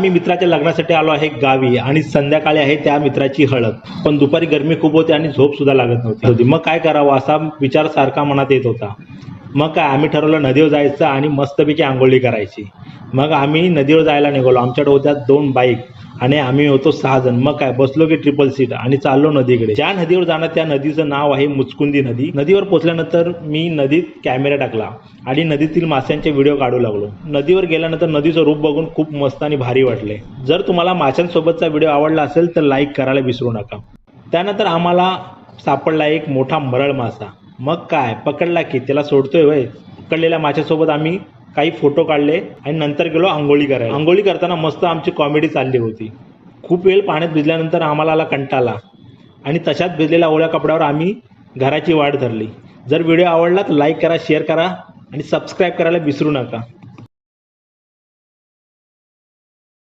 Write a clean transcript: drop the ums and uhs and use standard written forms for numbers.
मी मित्राच्या लग्नासाठी आलो आहे गावी आणि संध्याकाळी आहे त्या मित्राची हळद, पण दुपारी गरमी खूप होती आणि झोप सुद्धा लागत नव्हती। मग काय करावं असा विचार सारखा मनात येत होता। मग काय आम्ही ठरवलं नदीवर जायचं आणि मस्तपैकी आंघोळी करायची। मग आम्ही नदीवर जायला निघालो। आमच्याकडे होत्या 2 बाईक आणि आम्ही होतो 6 जण। मग काय बसलो की ट्रिपल सीट आणि चाललो नदीकडे। ज्या नदीवर जाणार त्या नदीचं नाव आहे मुचकुंदी नदी। नदीवर पोहोचल्यानंतर मी नदीत कॅमेरा टाकला आणि नदीतील माशांचे व्हिडिओ काढू लागलो। नदीवर गेल्यानंतर नदीचं रूप बघून खूप मस्त आणि भारी वाटले। जर तुम्हाला माशांसोबतचा व्हिडिओ आवडला असेल तर लाईक करायला विसरू नका। त्यानंतर आम्हाला सापडला एक मोठा मरळ मासा। मग काय पकडला की त्याला सोडतोय वय। पकडलेल्या माशासोबत आम्ही काही फोटो काढले आणि नंतर गेलो आंघोळी करायला। आंघोळी करताना मस्त आमची कॉमेडी चालली होती। खूप वेळ पाण्यात भिजल्यानंतर आम्हाला आला कंटाळा आणि तशाच भिजलेल्या ओल्या कपड्यावर आम्ही घराची वाट धरली। जर व्हिडिओ आवडला तर लाईक करा, शेअर करा आणि सबस्क्राईब करायला विसरू नका।